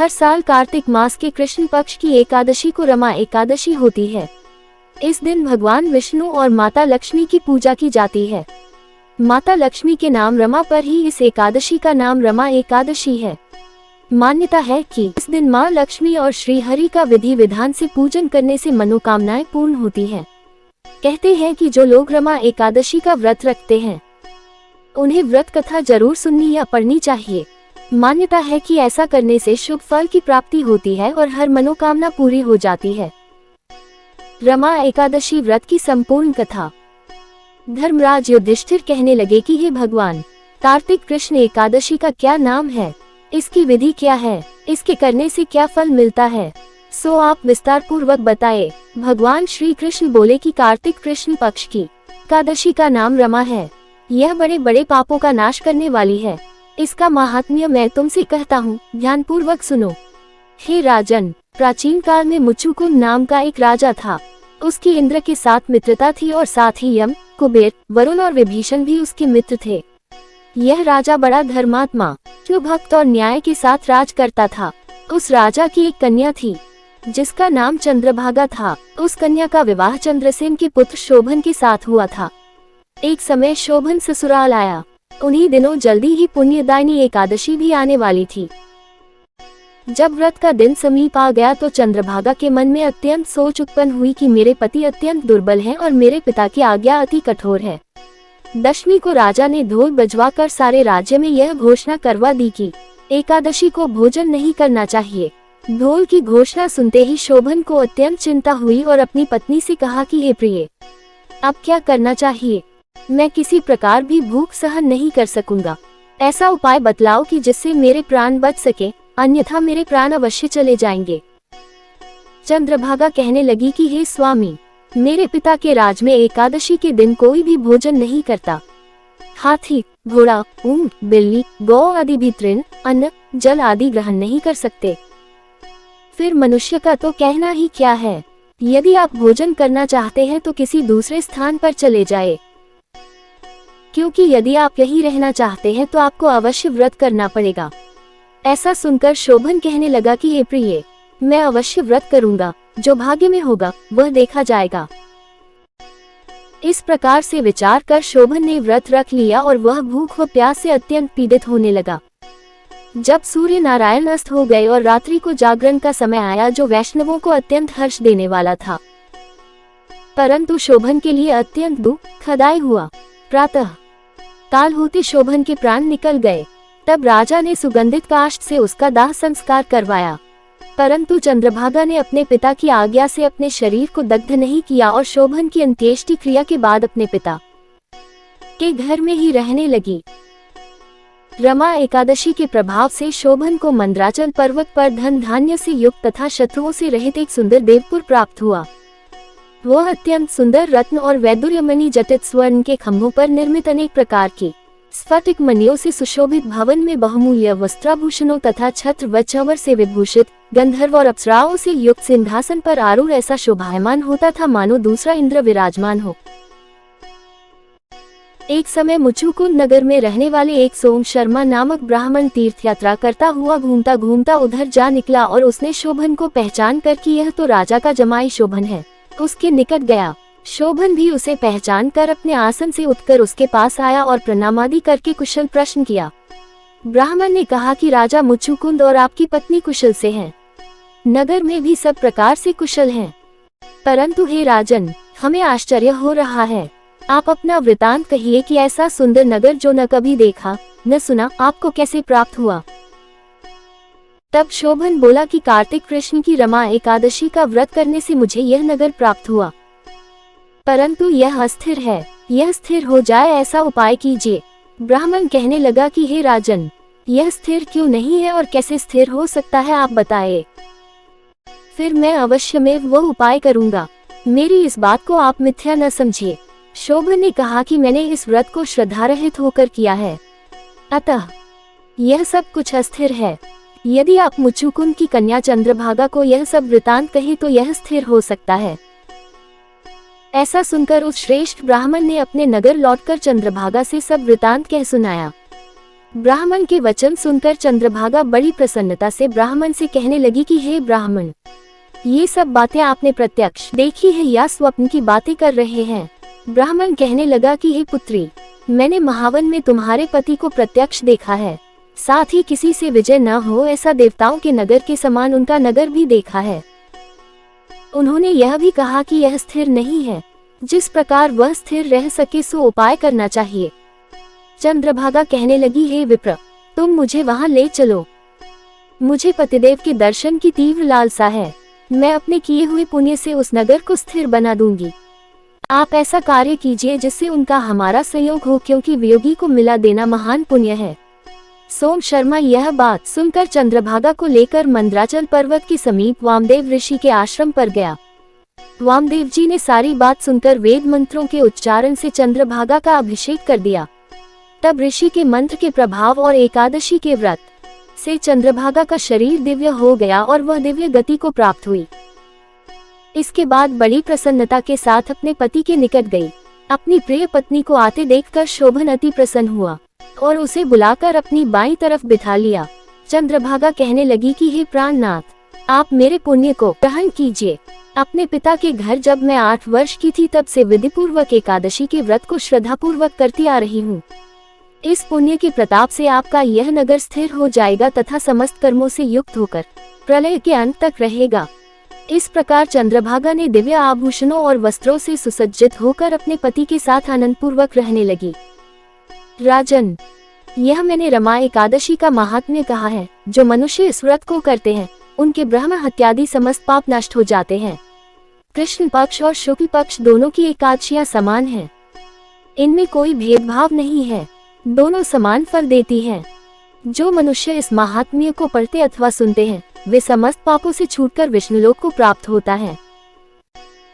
हर साल कार्तिक मास के कृष्ण पक्ष की एकादशी को रमा एकादशी होती है। इस दिन भगवान विष्णु और माता लक्ष्मी की पूजा की जाती है। माता लक्ष्मी के नाम रमा पर ही इस एकादशी का नाम रमा एकादशी है। मान्यता है कि इस दिन माँ लक्ष्मी और श्री हरि का विधि विधान से पूजन करने से मनोकामनाएं पूर्ण होती हैं। कहते हैं कि जो लोग रमा एकादशी का व्रत रखते हैं उन्हें व्रत कथा जरूर सुननी या पढ़नी चाहिए। मान्यता है कि ऐसा करने से शुभ फल की प्राप्ति होती है और हर मनोकामना पूरी हो जाती है। रमा एकादशी व्रत की संपूर्ण कथा। धर्मराज युधिष्ठिर कहने लगे कि हे भगवान, कार्तिक कृष्ण एकादशी का क्या नाम है, इसकी विधि क्या है, इसके करने से क्या फल मिलता है, सो आप विस्तार पूर्वक बताए। भगवान श्री कृष्ण बोले कि कार्तिक कृष्ण पक्ष की एकादशी का नाम रमा है। यह बड़े बड़े पापों का नाश करने वाली है। इसका महात्म्य मैं तुमसे कहता हूँ, ध्यान पूर्वक सुनो। हे राजन, प्राचीन काल में मुचुकुंद नाम का एक राजा था। उसकी इंद्र के साथ मित्रता थी और साथ ही यम, कुबेर, वरुण और विभीषण भी उसके मित्र थे। यह राजा बड़ा धर्मात्मा, भक्त और न्याय के साथ राज करता था। उस राजा की एक कन्या थी जिसका नाम चंद्रभागा था। उस कन्या का विवाह चंद्रसेन के पुत्र शोभन के साथ हुआ था। एक समय शोभन ससुराल आया। उन्हीं दिनों जल्दी ही पुण्यदायिनी एकादशी भी आने वाली थी। जब व्रत का दिन समीप आ गया तो चंद्रभागा के मन में अत्यंत सोच उत्पन्न हुई कि मेरे पति अत्यंत दुर्बल हैं और मेरे पिता की आज्ञा अति कठोर है। दशमी को राजा ने ढोल बजवाकर सारे राज्य में यह घोषणा करवा दी कि एकादशी को भोजन नहीं करना चाहिए। ढोल की घोषणा सुनते ही शोभन को अत्यंत चिंता हुई और अपनी पत्नी से कहा कि हे प्रिय, अब क्या करना चाहिए? मैं किसी प्रकार भी भूख सहन नहीं कर सकूंगा। ऐसा उपाय बतलाओ कि जिससे मेरे प्राण बच सके, अन्यथा मेरे प्राण अवश्य चले जाएंगे। चंद्रभागा कहने लगी कि हे स्वामी, मेरे पिता के राज में एकादशी के दिन कोई भी भोजन नहीं करता। हाथी, घोड़ा, ऊंट, बिल्ली, गौ आदि भी तृण, अन्न, जल आदि ग्रहण नहीं कर सकते। फिर मनुष्य का तो कहना ही क्या है। यदि आप भोजन करना चाहते हैं तो किसी दूसरे स्थान पर चले जाए, क्योंकि यदि आप यहीं रहना चाहते हैं तो आपको अवश्य व्रत करना पड़ेगा। ऐसा सुनकर शोभन कहने लगा कि हे प्रिय, मैं अवश्य व्रत करूंगा, जो भाग्य में होगा वह देखा जाएगा। इस प्रकार से विचार कर शोभन ने व्रत रख लिया और वह भूख व प्यास से अत्यंत पीड़ित होने लगा। जब सूर्य नारायण अस्त हो गए और रात्रि को जागरण का समय आया, जो वैष्णवों को अत्यंत हर्ष देने वाला था, परंतु शोभन के लिए अत्यंत दुखदायी हुआ। प्रातः काल होते शोभन के प्राण निकल गए। तब राजा ने सुगंधित काष्ठ से उसका दाह संस्कार करवाया, परंतु चंद्रभागा ने अपने पिता की आज्ञा से अपने शरीर को दग्ध नहीं किया और शोभन की अंत्येष्टि क्रिया के बाद अपने पिता के घर में ही रहने लगी। रमा एकादशी के प्रभाव से शोभन को मंद्राचल पर्वत पर धन धान्य से युक्त तथा शत्रुओं से रहित एक सुंदर देवपुर प्राप्त हुआ। वह अत्यंत सुंदर रत्न और वैदुर्यमणि जटित स्वर्ण के खंभों पर निर्मित अनेक प्रकार की स्फटिक मणियों से सुशोभित भवन में बहुमूल्य वस्त्राभूषणों तथा छत्र व चंवर से विभूषित गंधर्व और अप्सराओं से युक्त सिंहासन पर आरूढ़ ऐसा शोभायमान होता था मानो दूसरा इंद्र विराजमान हो। एक समय मुचुकुंद नगर में रहने वाले एक सोम शर्मा नामक ब्राह्मण तीर्थ यात्रा करता हुआ घूमता घूमता उधर जा निकला और उसने शोभन को पहचान कर कि यह तो राजा का जमाई शोभन है, उसके निकट गया। शोभन भी उसे पहचान कर अपने आसन से उठकर उसके पास आया और प्रणामादि करके कुशल प्रश्न किया। ब्राह्मण ने कहा कि राजा मुचुकुंद और आपकी पत्नी कुशल से हैं। नगर में भी सब प्रकार से कुशल हैं, परंतु हे राजन, हमें आश्चर्य हो रहा है। आप अपना वृतांत कहिए कि ऐसा सुंदर नगर जो न कभी देखा न सुना, आपको कैसे प्राप्त हुआ? तब शोभन बोला कि कार्तिक कृष्ण की रमा एकादशी का व्रत करने से मुझे यह नगर प्राप्त हुआ, परंतु यह अस्थिर है। यह स्थिर हो जाए ऐसा उपाय कीजिए। ब्राह्मण कहने लगा कि हे राजन, यह स्थिर क्यों नहीं है और कैसे स्थिर हो सकता है, आप बताएं। फिर मैं अवश्य में वह उपाय करूंगा। मेरी इस बात को आप मिथ्या न समझिए। शोभन ने कहा कि मैंने इस व्रत को श्रद्धा रहित होकर किया है, अतः यह सब कुछ अस्थिर है। यदि आप मुचुकुंद की कन्या चंद्रभागा को यह सब वृतांत कहे तो यह स्थिर हो सकता है। ऐसा सुनकर उस श्रेष्ठ ब्राह्मण ने अपने नगर लौटकर चंद्रभागा से सब वृतांत कह सुनाया। ब्राह्मण के वचन सुनकर चंद्रभागा बड़ी प्रसन्नता से ब्राह्मण से कहने लगी कि हे ब्राह्मण, ये सब बातें आपने प्रत्यक्ष देखी है या स्वप्न की बातें कर रहे हैं? ब्राह्मण कहने लगा कि हे पुत्री, मैंने महावन में तुम्हारे पति को प्रत्यक्ष देखा है, साथ ही किसी से विजय न हो ऐसा देवताओं के नगर के समान उनका नगर भी देखा है। उन्होंने यह भी कहा कि यह स्थिर नहीं है, जिस प्रकार वह स्थिर रह सके सो उपाय करना चाहिए। चंद्रभागा कहने लगी, हे विप्र, तुम मुझे वहां ले चलो। मुझे पतिदेव के दर्शन की तीव्र लालसा है। मैं अपने किए हुए पुण्य से उस नगर को स्थिर बना दूंगी। आप ऐसा कार्य कीजिए जिससे उनका हमारा सहयोग हो, क्योंकि वियोगी को मिला देना महान पुण्य है। सोम शर्मा यह बात सुनकर चंद्रभागा को लेकर मंदराचल पर्वत के समीप वामदेव ऋषि के आश्रम पर गया। वामदेव जी ने सारी बात सुनकर वेद मंत्रों के उच्चारण से चंद्रभागा का अभिषेक कर दिया। तब ऋषि के मंत्र के प्रभाव और एकादशी के व्रत से चंद्रभागा का शरीर दिव्य हो गया और वह दिव्य गति को प्राप्त हुई। इसके बाद बड़ी प्रसन्नता के साथ अपने पति के निकट गई। अपनी प्रिय पत्नी को आते देखकर शोभन अति प्रसन्न हुआ और उसे बुलाकर अपनी बाईं तरफ बिठा लिया। चंद्रभागा कहने लगी कि हे प्राणनाथ, आप मेरे पुण्य को ग्रहण कीजिए। अपने पिता के घर जब मैं 8 वर्ष की थी तब से विधिपूर्वक एकादशी के व्रत को श्रद्धापूर्वक करती आ रही हूँ। इस पुण्य के प्रताप से आपका यह नगर स्थिर हो जाएगा तथा समस्त कर्मों से युक्त होकर प्रलय के अंत तक रहेगा। इस प्रकार चंद्रभागा ने दिव्य आभूषणों और वस्त्रों से सुसज्जित होकर अपने पति के साथ आनंद पूर्वक रहने लगी। राजन, यह मैंने रमा एकादशी का महात्म्य कहा है। जो मनुष्य इस व्रत को करते हैं उनके ब्रह्म हत्यादि समस्त पाप नष्ट हो जाते हैं। कृष्ण पक्ष और शुक्ल पक्ष दोनों की एकादशियां समान हैं। इनमें कोई भेदभाव नहीं है, दोनों समान फल देती हैं। जो मनुष्य इस महात्म्य को पढ़ते अथवा सुनते हैं वे समस्त पापों से छूटकर विष्णुलोक को प्राप्त होता है।